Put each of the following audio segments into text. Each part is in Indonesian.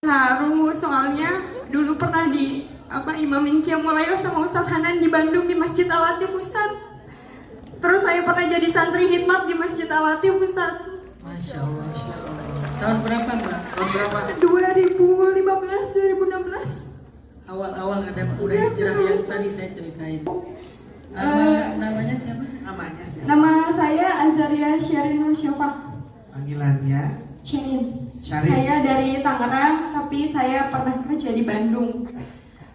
Haru, soalnya dulu pernah imamin Qiyamul sama Ustadz Hanan di Bandung di Masjid Al-Latif Ustadz. Terus saya pernah jadi santri hikmat di Masjid Al-Latif Ustadz. Masya Allah. Tahun berapa Mbak? Tahun berapa? 2015, 2016. Awal-awal ada udah hijrah yang tadi saya ceritain. Namanya siapa? Namanya siapa? Nama saya Azaria Syarin Nur Syofa. Panggilannya? Syarin. Syarin. Saya dari Tangerang, tapi saya pernah kerja di Bandung.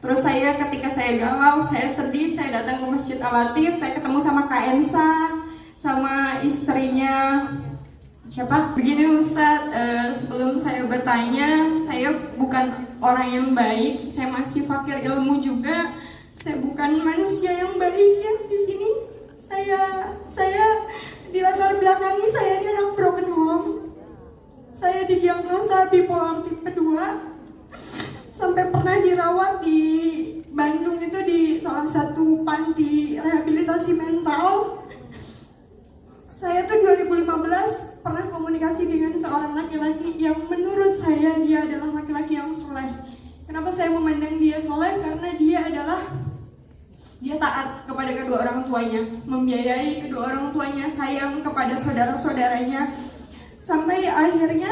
Terus ketika saya galau, saya sedih, saya datang ke Masjid Al-Latif, saya ketemu sama Kak Ensa, sama istrinya. Siapa? Begini Ustadz, sebelum saya bertanya, saya bukan orang yang baik, saya masih fakir ilmu juga. Saya bukan manusia yang baik ya di sini. Saya di latar belakangi saya ini anak broken home. Saya didiagnosa bipolar tipe 2. Sampai pernah dirawat di Bandung itu di salah satu panti rehabilitasi mental. Saya tuh 2015 pernah komunikasi dengan seorang laki-laki yang menurut saya dia adalah laki-laki yang soleh. Kenapa saya memandang dia soleh? Karena dia taat kepada kedua orang tuanya, membiayai kedua orang tuanya, sayang kepada saudara-saudaranya. Sampai akhirnya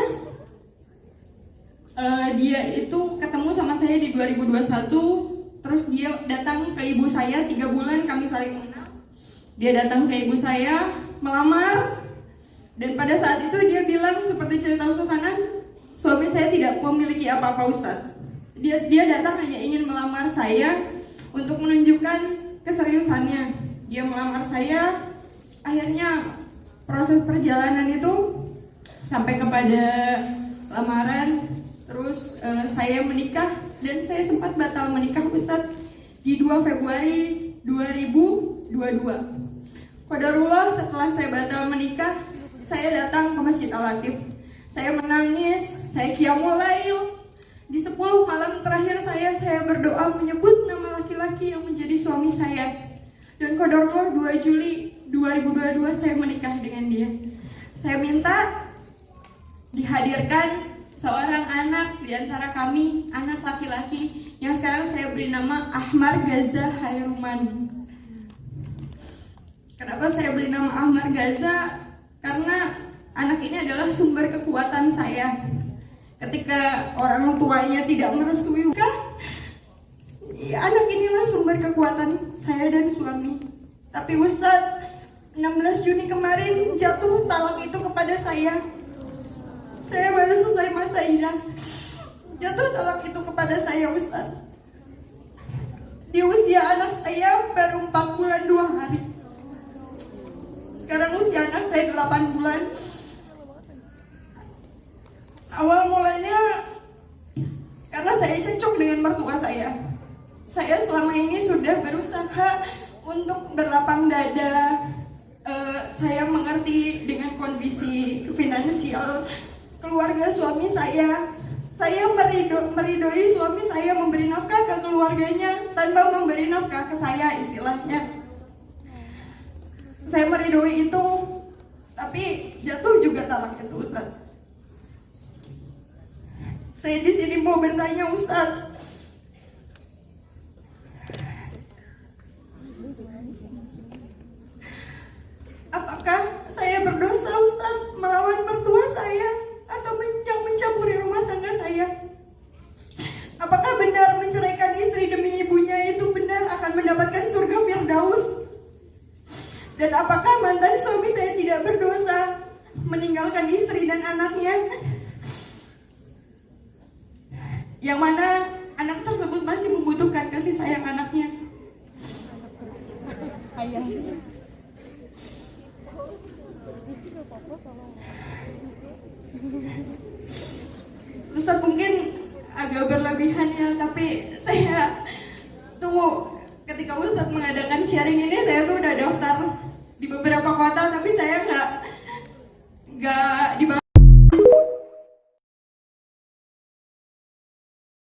dia itu ketemu sama saya di 2021. Terus dia datang ke ibu saya 3 bulan, kami saling mengenal. Dia datang ke ibu saya melamar. Dan pada saat itu dia bilang seperti cerita Ustadz Hanan, suami saya tidak memiliki apa-apa Ustadz. Dia datang hanya ingin melamar saya untuk menunjukkan keseriusannya. Dia melamar saya. Akhirnya proses perjalanan itu sampai kepada lamaran. Terus saya menikah dan saya sempat batal menikah Ustadz di 2 Februari 2022. Qadarullah, setelah saya batal menikah, saya datang ke Masjid Al-Latif. Saya menangis, saya qiyamul lail. Di 10 malam terakhir saya berdoa menyebut nama laki-laki yang menjadi suami saya. Dan qadarullah 2 Juli 2022 saya menikah dengan dia. Saya minta dihadirkan seorang anak di antara kami, anak laki-laki yang sekarang saya beri nama Ahmar Gaza Hairuman. Kenapa saya beri nama Ahmar Gaza? Karena anak ini adalah sumber kekuatan saya. Ketika orang tuanya tidak merestui, anak inilah sumber kekuatan saya dan suami. Tapi Ustadz, 16 Juni kemarin jatuh talak itu kepada saya. Saya baru selesai masa idah. Jatuh talak itu kepada saya Ustadz. Di usia anak saya baru 4 bulan 2 hari. Sekarang usia anak saya 8 bulan. Awal mulanya karena saya cocok dengan mertua saya. Saya selama ini sudah berusaha untuk berlapang dada. Saya mengerti dengan kondisi finansial keluarga suami saya. Saya meridoi suami saya memberi nafkah ke keluarganya tanpa memberi nafkah ke saya, istilahnya. Saya meridoi itu, tapi jatuh juga talak itu Ustaz. Saya di sini mau bertanya Ustaz, apakah saya berdosa Ustaz melawan mertua saya atau yang mencampuri rumah tangga saya? Apakah benar menceraikan istri demi ibunya itu benar akan mendapatkan surga Firdaus? Dan apakah mantan suami saya tidak berdosa meninggalkan istri dan anaknya? Yang mana anak tersebut masih membutuhkan kasih sayang anaknya. Ustaz mungkin agak berlebihan ya, tapi saya tuh ketika Ustaz mengadakan sharing ini, saya tuh udah daftar di beberapa kota, tapi saya nggak di